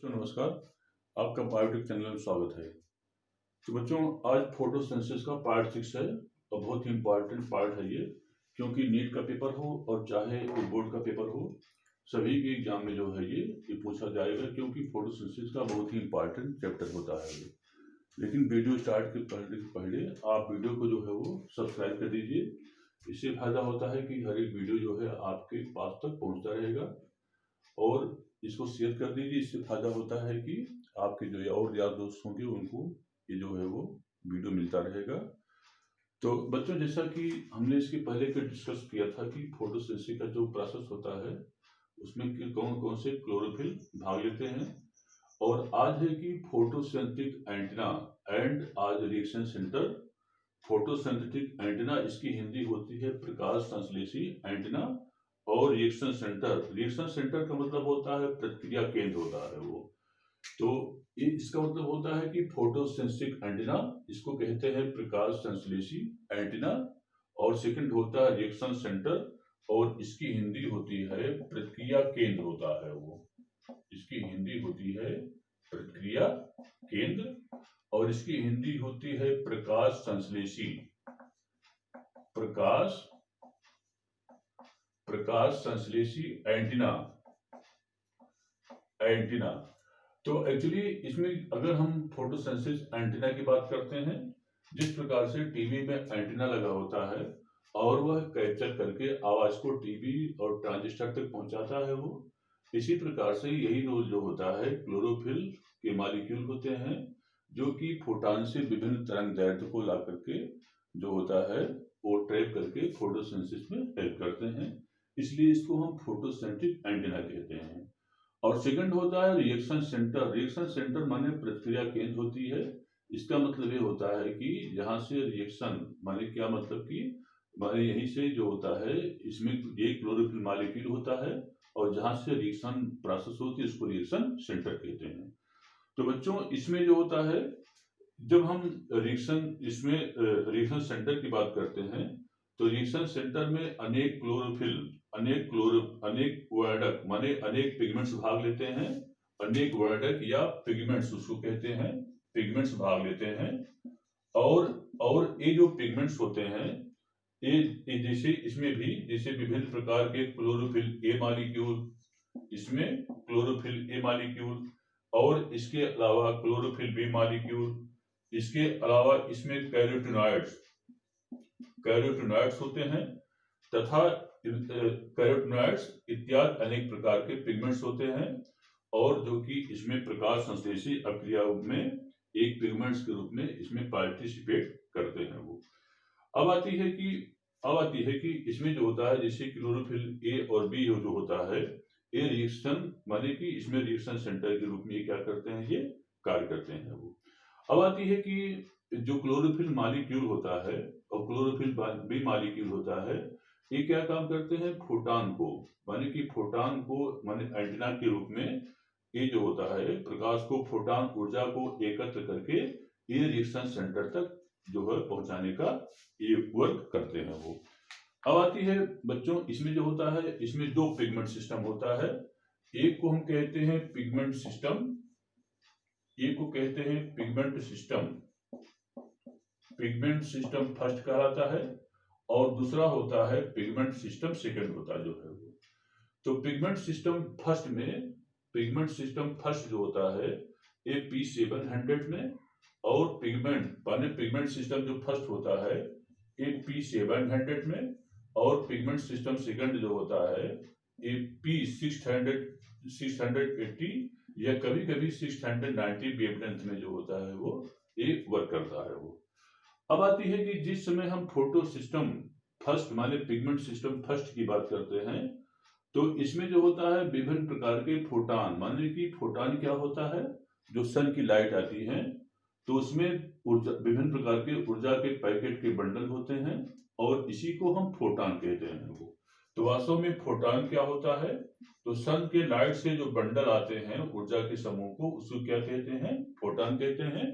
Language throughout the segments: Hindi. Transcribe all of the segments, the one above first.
बच्चों नमस्कार। आपका बायोटेक चैनल में स्वागत है। तो बच्चों आज फोटोसिंथेसिस का पार्ट 6 है और बहुत ही इम्पोर्टेंट पार्ट है ये, क्योंकि नीट का पेपर हो और चाहे बोर्ड का पेपर हो, सभी के एग्जाम में जो है ये पूछा जाएगा, क्योंकि फोटोसिंथेसिस का बहुत ही इम्पोर्टेंट चैप्टर होता है ये। लेकिन वीडियो स्टार्ट के पहले आप वीडियो को जो है वो सब्सक्राइब कर दीजिए। इससे फायदा होता है कि हर एक वीडियो जो है आपके पास तक पहुंचता रहेगा, और इसको शेयर कर दीजिए। इससे फायदा होता है कि आपके जो और यार दोस्त होंगे उनको ये जो है वो वीडियो मिलता रहेगा। तो बच्चों जैसा कि हमने इसके पहले का डिस्कस किया था कि फोटोसिंथेसिस का जो प्रोसेस होता है उसमें कि कौन कौन से क्लोरोफिल भाग लेते हैं, और आज है कि फोटोसिंथेटिक एंटीना एंड आज रिएक्शन सेंटर। फोटोसिंथेटिक एंटीना इसकी हिंदी होती है प्रकाश संश्लेषी एंटीना, और रिएक्शन सेंटर का मतलब होता है प्रतिक्रिया केंद्र होता है वो। तो इसका मतलब होता है कि फोटोसेंसिटिक एंटीना इसको कहते हैं प्रकाश संश्लेषी एंटीना, और सेकंड होता है रिएक्शन सेंटर, और इसकी हिंदी होती है प्रतिक्रिया केंद्र होता है वो। इसकी हिंदी होती है प्रतिक्रिया केंद्र, और इसकी हिंदी होती है प्रकाश संश्लेषी एंटीना। तो एक्चुअली इसमें अगर हम फोटोसेंसिस एंटीना की बात करते हैं, जिस प्रकार से टीवी में एंटीना लगा होता है और वह कैप्चर करके आवाज को टीवी और ट्रांजिस्टर तक पहुंचाता है, वो इसी प्रकार से यही रोल जो होता है क्लोरोफिल के मॉलिक्यूल होते हैं, जो कि फोटॉन से विभिन्न तरंग दैर्ध्य को ला करके जो होता है वो ट्रैप करके फोटोसिंथेसिस में हेल्प करते हैं। इसलिए इसको हम फोटोसेंट्रिक एंटीना कहते हैं। और सेकंड होता है रिएक्शन सेंटर माने प्रतिक्रिया केंद्र होती है। इसका मतलब ये होता है कि जहां से रिएक्शन माने क्या मतलब कि माने यहीं से जो होता है इसमें ये क्लोरोफिल मॉलिक्यूल होता है, और जहां से रिएक्शन प्रोसेस होती है उसको रिएक्शन सेंटर कहते हैं। तो बच्चों इसमें जो होता है, जब हम रिएक्शन सेंटर की बात करते हैं, तो रिएक्शन सेंटर में अनेक वर्णक माने अनेक पिगमेंट्स भाग लेते हैं। अनेक वर्णक या पिगमेंट्स उसको कहते हैं, पिगमेंट्स भाग लेते हैं। और ये जो पिगमेंट्स होते हैं ये जैसे इसमें भी जैसे विभिन्न प्रकार के क्लोरोफिल ए मॉलिक्यूल, इसमें क्लोरोफिल ए मॉलिक्यूल, और इसके अलावा क्लोरोफिल बी मॉलिक्यूल, इसके अलावा इसमें कैरोटीनॉइड्स होते हैं, तथा कैरोटीनॉइड्स इत्यादि अनेक प्रकार के पिगमेंट्स होते हैं, और जो कि इसमें प्रकाश संश्लेषी अभिक्रिया में एक पिगमेंट्स के रूप में इसमें पार्टिसिपेट करते हैं वो। अब आती है कि इसमें जो होता है जैसे क्लोरोफिल ए और बी जो होता है, ये रिएक्शन माने कि इसमें रिएक्शन सेंटर के रूप में ये क्या करते हैं, ये कार्य करते हैं वो। अब आती है कि जो क्लोरोफिल मॉलिक्यूल होता है और क्लोरोफिल बी मॉलिक्यूल होता है, ये क्या काम करते हैं, फोटॉन को माने एंटीना के रूप में ये जो होता है प्रकाश को, फोटॉन ऊर्जा को एकत्र करके ये रिएक्शन सेंटर तक जो है पहुंचाने का ये वर्क करते हैं वो। अब आती है बच्चों इसमें जो होता है, इसमें दो पिगमेंट सिस्टम होता है। एक को हम कहते हैं पिगमेंट सिस्टम, एक को कहते हैं पिगमेंट सिस्टम फर्स्ट कहलाता है, और दूसरा होता है पिगमेंट सिस्टम सेकंड होता है जो है वो। तो पिगमेंट सिस्टम फर्स्ट जो होता है ये P700 में, और पिगमेंट सिस्टम जो फर्स्ट होता है ये P700 में, और पिगमेंट सिस्टम सेकंड जो होता है ये P680 या कभी कभी 690 वेवलेंथ में जो होता है वो ये वर्क करता है वो। अब आती है कि जिस समय हम फोटो सिस्टम फर्स्ट माने पिगमेंट सिस्टम फर्स्ट की बात करते हैं, तो इसमें जो होता है विभिन्न प्रकार के फोटॉन, माने कि फोटॉन क्या होता है, जो सन की लाइट आती है तो उसमें विभिन्न प्रकार के ऊर्जा के पैकेट के बंडल होते हैं, और इसी को हम फोटॉन कहते हैं वो। तो वास्तव में फोटॉन क्या होता है, तो सन के लाइट से जो बंडल आते हैं ऊर्जा के समूह को, उसको क्या कहते हैं, फोटॉन कहते हैं।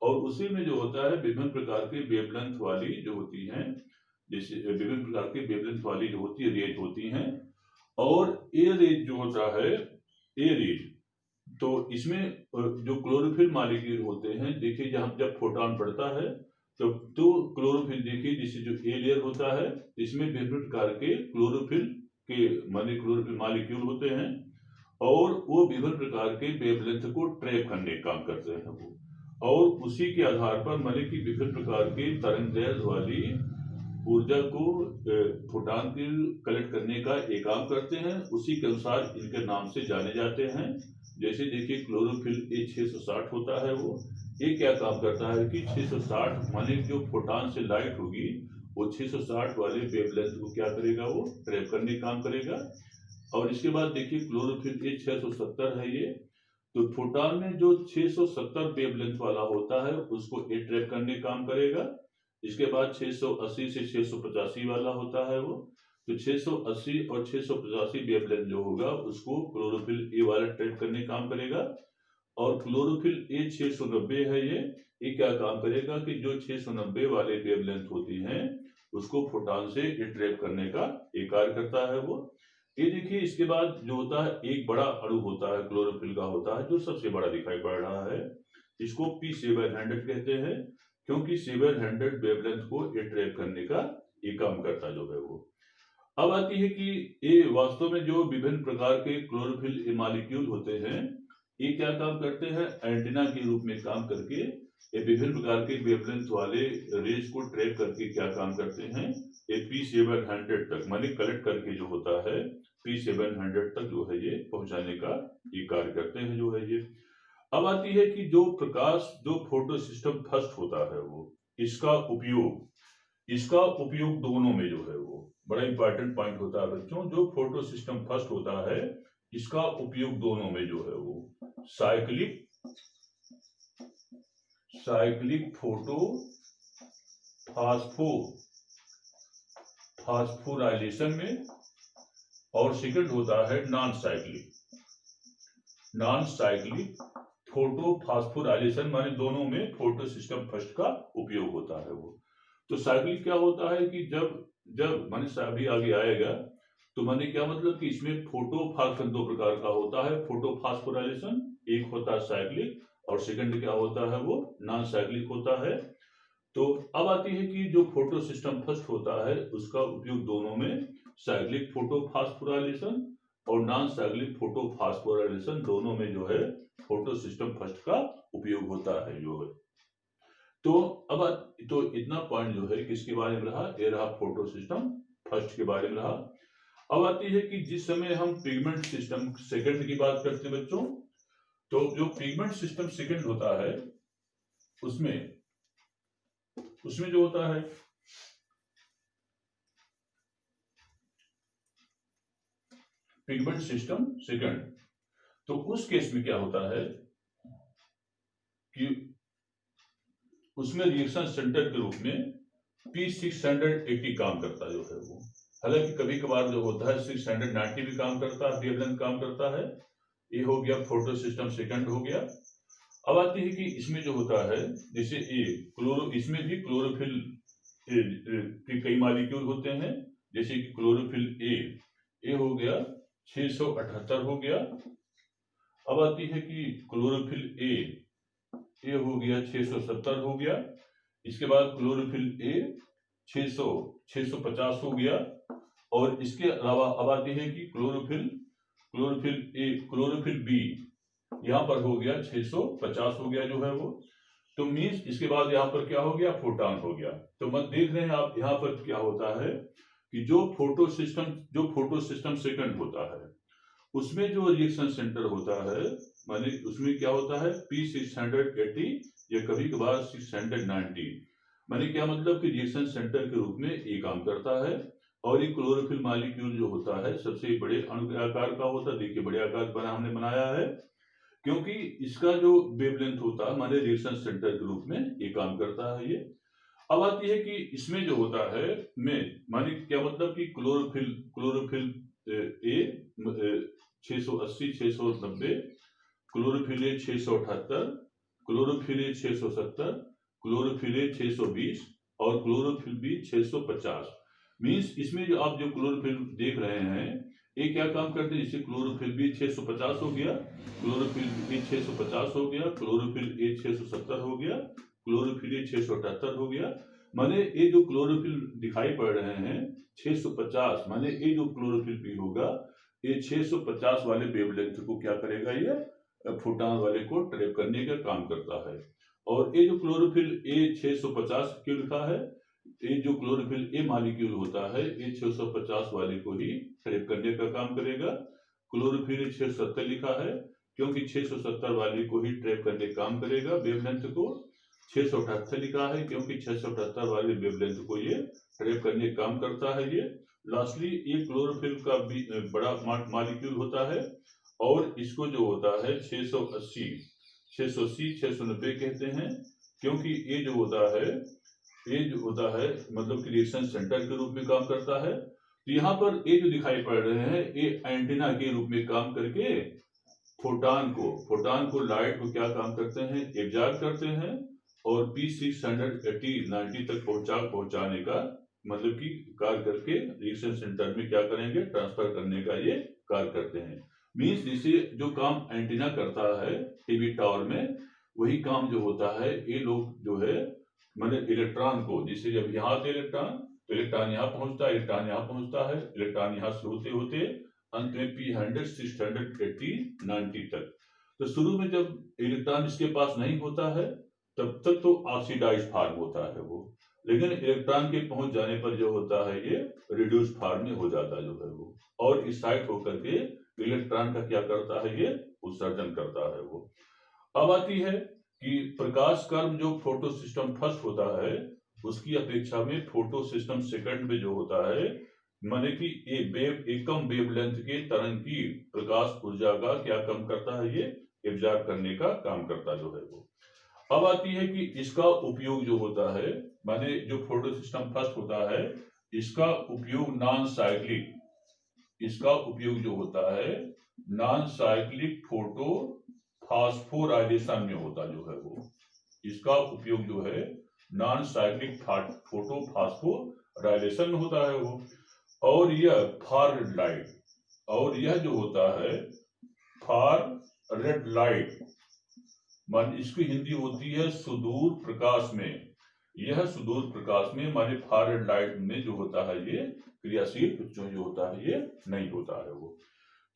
और उसी में जो होता है विभिन्न प्रकार के वेवलेंथ वाली जो होती हैं, जैसे विभिन्न प्रकार के वेवलेंथ वाली जो होती है रेज होती हैं, और ए रेज जो होता है, ए रेज तो इसमें जो क्लोरोफिल मॉलिक्यूल होते हैं, देखिए जब फोटोन पड़ता है तो क्लोरोफिल, देखिए जैसे जो ए लेयर होता है इसमें विभिन्न प्रकार के क्लोरोफिल के माने क्लोरोफिल मॉलिक्यूल होते हैं और वो विभिन्न प्रकार के वेवलेंथ को ट्रैप करने का काम करते हैं वो, और उसी के आधार पर माने कि विभिन्न प्रकार के तरंगदैर्घ्य वाली ऊर्जा को फोटॉन के कलेक्ट करने का एक काम करते हैं। उसी के अनुसार इनके नाम से जाने जाते हैं। जैसे देखिए क्लोरोफिल ए 660 होता है, वो ये क्या काम करता है कि 660 माने जो फोटॉन से लाइट होगी वो 660 वाले वेवलेंथ को क्या करेगा, वो ट्रैप करने का काम करेगा। और इसके बाद देखिए क्लोरोफिल ए 670 है ये, तो फोटॉन में जो 670 वेवलेंथ वाला होता है उसको ए ट्रैप करने का काम करेगा। इसके बाद 680 से 685 वाला होता है वो, तो 680 और 685 वेवलेंथ जो होगा उसको क्लोरोफिल ए वाला ट्रैप करने का काम करेगा। और क्लोरोफिल ए 690 है ये क्या काम करेगा कि जो 690 वाले वेवलेंथ होती हैं उसको फोटॉन से ट्रैप करने का एक कार्य करता है वो। ये देखिए इसके बाद जो होता है एक बड़ा अणु होता है क्लोरोफिल का, होता है जो सबसे बड़ा दिखाई पड़ रहा है, इसको P700 कहते हैं, क्योंकि 700 वेवलेंथ को ये ट्रैप करने का ये काम करता जो है वो। अब आती है कि ये वास्तव में जो विभिन्न प्रकार के क्लोरोफिल मॉलिक्यूल होते हैं ये क्या काम करते हैं, एंटीना के रूप में काम करके ये विभिन्न प्रकार के वेवलेंथ वाले रेज को ट्रैप करके क्या काम करते हैं, ये P700 तक माने कलेक्ट करके जो होता है P700 तक जो है ये पहुंचाने का ये कार्य करते हैं जो है ये। अब आती है कि जो प्रकाश जो फोटो सिस्टम फर्स्ट होता है वो इसका उपयोग दोनों में जो है वो बड़ा इंपॉर्टेंट पॉइंट होता है बच्चों। जो फोटो सिस्टम फर्स्ट होता है इसका उपयोग दोनों में जो है वो साइक्लिक फोटो फास्फोराइलेशन में, और सेकंड होता है नॉन साइक्लिक फोटो फास्फोराइलेशन, माने दोनों में फोटो सिस्टम फर्स्ट का उपयोग होता है वो। तो साइक्लिक क्या होता है कि जब माने अभी आगे आएगा, तो माने क्या मतलब कि इसमें फोटो फास्फोराइलेशन दो प्रकार का होता है, फोटो फास्फोराइलेशन एक होता है साइक्लिक और सेकंड क्या होता है वो नॉन साइक्लिक होता है। तो अब आती है कि जो फोटो सिस्टम फर्स्ट होता है उसका उपयोग दोनों में साइक्लिक फोटो फास्फोराइलेशन और नॉन साइक्लिक फोटो फास्फोराइलेशन दोनों में जो है फोटो सिस्टम फर्स्ट का उपयोग होता है जो है। तो इतना पॉइंट जो है किसके बारे में रहा, ये रहा फोटो सिस्टम फर्स्ट के बारे में रहा। अब आती है कि जिस समय हम पिगमेंट सिस्टम सेकंड की बात करते हैं बच्चों, तो जो पिगमेंट सिस्टम सेकंड होता है उसमें जो होता है पिगमेंट सिस्टम सेकंड, तो उस केस में क्या होता है कि उसमें रिएक्शन सेंटर के रूप में P680 काम करता जो है वो। हालांकि कभी कभार जो होता है 690 भी काम करता है, वेवलेंथ काम करता है। ये हो गया फोटो सिस्टम सेकंड हो गया। अब आती है कि इसमें जो होता है जैसे इसमें भी क्लोरोफिल के कई मॉलिक्यूल होते हैं, जैसे कि क्लोरोफिल ए हो गया 678 हो गया। अब आती है कि क्लोरोफिल ए हो गया 670 हो गया। इसके बाद क्लोरोफिल ए 650 हो गया। और इसके अलावा अब आती है कि क्लोरोफिल बी यहाँ पर हो गया 650 हो गया जो है वो। तो मीन्स इसके बाद यहाँ पर क्या हो गया, फोटॉन हो गया। तो मत देख रहे हैं आप यहाँ पर क्या होता है कि जो फोटो सिस्टम सेकंड होता है उसमें जो रिएक्शन सेंटर होता है माने उसमें क्या होता है P680 या कभी कभार 690, माने क्या मतलब कि रिएक्शन सेंटर के रूप में ये काम करता है। और ये क्लोरोफिल मॉलिक्यूल जो होता है सबसे बड़े अणु आकार का होता है। देखिए बड़े आकार पर हमने बनाया है क्योंकि इसका जो वेवलेंथ होता है माने रिएक्शन सेंटर के रूप में ये काम करता है ये। अब आती है कि इसमें जो होता है माने क्या मतलब कि chlorophyll A 680 690, chlorophyll A 678, chlorophyll A 670, chlorophyll A 620 और क्लोरोफिल बी 650। मीन्स इसमें जो आप जो क्लोरोफिल देख रहे हैं ये क्या काम करते हैं, जैसे क्लोरोफिल बी 650 हो गया, क्लोरोफिल बी 650 हो गया, क्लोरोफिल ए 670 हो गया, क्लोरोफिल ए 678 हो गया। माने ये जो क्लोरोफिल दिखाई पड़ रहे हैं 650, माने ये जो क्लोरोफिल बी होगा ये 650 वाले वेवलेंथ को क्या करेगा, ये फोटॉन वाले को ट्रैप करने का काम करता है। और ये जो क्लोरोफिल ए 650 क्यों लिखा है, ये जो क्लोरोफिल ए मॉलिक्यूल होता है ये 650 वाले को ही ट्रैप करने का काम करेगा। क्लोरोफिल 670 लिखा है क्योंकि 670 वाले को ही ट्रैप करने का काम करेगा वेवलेंथ को। 678 लिखा है क्योंकि 678 वाले वेवलेंथ को ये ट्रैप करने का काम करता है ये। लास्टली ये क्लोरोफिल का भी बड़ा मॉलिक्यूल होता है और इसको जो होता है 680, 690 कहते हैं क्योंकि ये जो होता है मतलब कि रिएक्शन सेंटर के रूप में काम करता है। तो यहाँ पर ये जो दिखाई पड़ रहे हैं ये एंटीना के रूप में काम करके फोटॉन को लाइट को क्या काम करते हैं, एब्जॉर्ब करते हैं और P680 90 तक पहुंचाने का मतलब कि कार्य करके रिएक्शन सेंटर में क्या करेंगे, ट्रांसफर करने का ये कार्य करते हैं। मीन्स जिसे जो काम एंटीना करता है टीवी टावर में, वही काम जो होता है ये लोग जो है मैंने इलेक्ट्रॉन को, जिससे जब यहाँ से इलेक्ट्रॉन तो इलेक्ट्रॉन यहाँ पहुंचता है, इलेक्ट्रॉन यहाँ पहुंचता है, इलेक्ट्रॉन यहाँ से होते होते अंत में P100 680 90 तक। तो शुरू में जब इलेक्ट्रॉन इसके पास नहीं होता है तब तक तो ऑक्सीडाइज फॉर्म होता है वो, लेकिन इलेक्ट्रॉन के पहुंच जाने पर जो होता है ये रिड्यूस फॉर्म में हो जाता जो है वो, और एक्साइट होकर के इलेक्ट्रॉन का क्या करता है, ये उत्सर्जन करता है वो। अब आती है कि प्रकाश कर्म जो फोटो सिस्टम फर्स्ट होता है उसकी अपेक्षा में फोटो सिस्टम सेकंड में जो होता है, माने कि एक कम वेवलेंथ के तरंग की प्रकाश ऊर्जा का क्या कम करता है, ये एब्जॉर्ब करने का काम करता जो है वो। अब आती है कि इसका उपयोग जो होता है, माने जो फोटो सिस्टम फर्स्ट होता है इसका उपयोग इसका उपयोग जो होता है नॉन साइक्लिक फोटो फास्फोराइलेशन में होता जो है वो। इसका उपयोग जो है नॉन साइक्लिक फोटो फास्फोराइलेशन में होता है वो। और यह फार लाइट, और यह जो होता है फार रेड लाइट, मान इसकी हिंदी होती है सुदूर प्रकाश में। यह सुदूर प्रकाश में माने फार रेड लाइट में जो होता है ये क्रियाशील जो होता है ये नहीं होता है वो।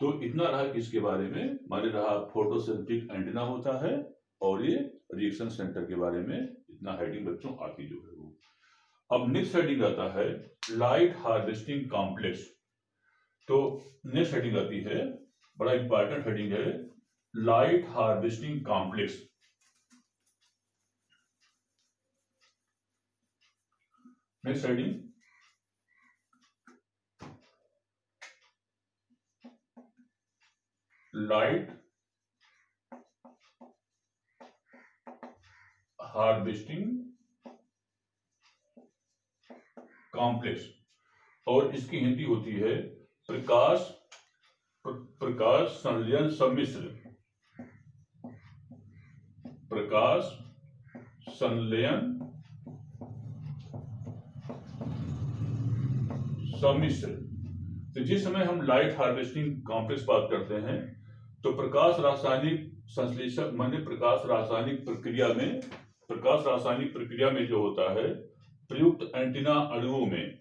तो इतना रहा किसके बारे में, माने रहा फोटोसिंथेटिक एंटीना होता है और ये रिएक्शन सेंटर के बारे में इतना हेडिंग बच्चों आती जो है वो। अब नेक्स्ट हेडिंग आता है लाइट हार्वेस्टिंग कॉम्प्लेक्स। तो नेक्स्ट हेडिंग आती है, बड़ा इंपॉर्टेंट हेडिंग है, light harvesting complex. Next heading, light harvesting complex, और इसकी हिंदी होती है प्रकाश संलयन सम्मिश्र। प्रकाश संलयन सम्मिश्र। तो जिस समय हम लाइट हार्वेस्टिंग कॉम्प्लेक्स बात करते हैं तो प्रकाश रासायनिक संश्लेषक माने प्रकाश रासायनिक प्रक्रिया में जो होता है प्रयुक्त एंटीना अणुओं में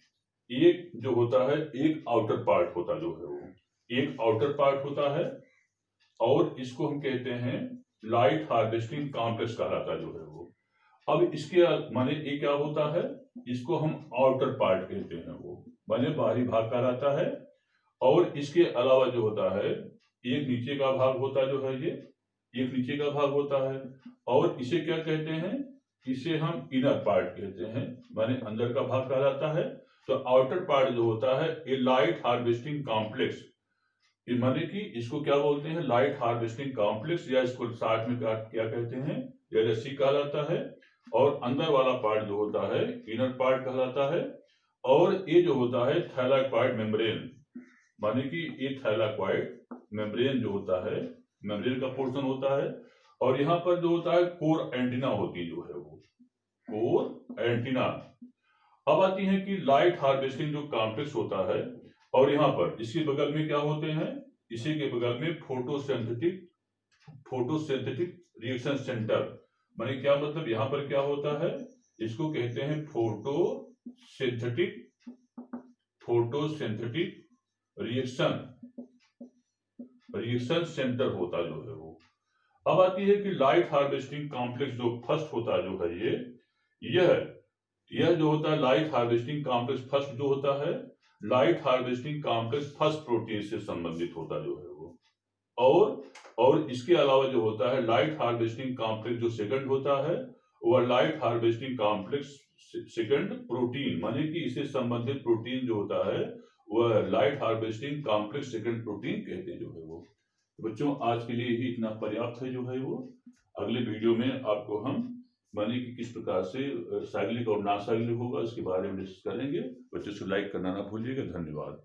एक जो होता है एक आउटर पार्ट होता जो है वो, एक आउटर पार्ट होता है और इसको हम कहते हैं लाइट हार्वेस्टिंग कॉम्प्लेक्स कहलाता जो है वो। अब इसके माने ये क्या होता है, इसको हम आउटर पार्ट कहते हैं वो, माने बाहरी भाग कहलाता है। और इसके अलावा जो होता है एक नीचे का भाग होता जो है ये, एक नीचे का भाग होता है और इसे क्या कहते हैं, इसे हम इनर पार्ट कहते हैं, माने अंदर का भाग कहलाता है। तो आउटर पार्ट जो होता है ये लाइट हार्वेस्टिंग कॉम्प्लेक्स, माने कि इसको क्या बोलते हैं, लाइट हार्वेस्टिंग कॉम्प्लेक्स, या इसको शॉर्ट में क्या कहते हैं, LHC कहलाता है। और अंदर वाला पार्ट जो होता है इनर पार्ट कहलाता है। और ये जो होता है थैलाक्वाइड मेम्ब्रेन, माने कि ये थैलाक्वाइड मेम्ब्रेन जो होता है मेम्ब्रेन का पोर्शन होता है। और यहाँ पर जो होता है कोर एंटीना होती जो है वो, कोर एंटीना। अब आती है कि लाइट हार्वेस्टिंग जो कॉम्प्लेक्स होता है और यहाँ पर इसके बगल में क्या होते हैं, इसी के बगल में फोटोसिंथेटिक रिएक्शन सेंटर। माने क्या मतलब, यहाँ पर क्या होता है, इसको कहते हैं फोटोसिंथेटिक रिएक्शन सेंटर होता जो है वो। अब आती है कि लाइट हार्वेस्टिंग कॉम्प्लेक्स जो फर्स्ट होता है जो है यह जो होता है लाइट हार्वेस्टिंग कॉम्प्लेक्स फर्स्ट जो होता है, light harvesting complex first protein से संबंधित होता जो है वो। और इसके अलावा जो होता है लाइट हार्वेस्टिंग कॉम्प्लेक्स जो सेकंड होता है वह light harvesting complex second protein, माने कि इससे संबंधित प्रोटीन जो होता है वह light harvesting complex second protein कहते हैं जो है वो। बच्चों आज के लिए ही इतना पर्याप्त है जो है वो। अगले वीडियो में आपको हम माने कि किस प्रकार से साइक्लिक और ना साइक्लिक होगा इसके बारे में डिस्कस करेंगे। बच्चों से लाइक करना ना भूलिएगा। धन्यवाद।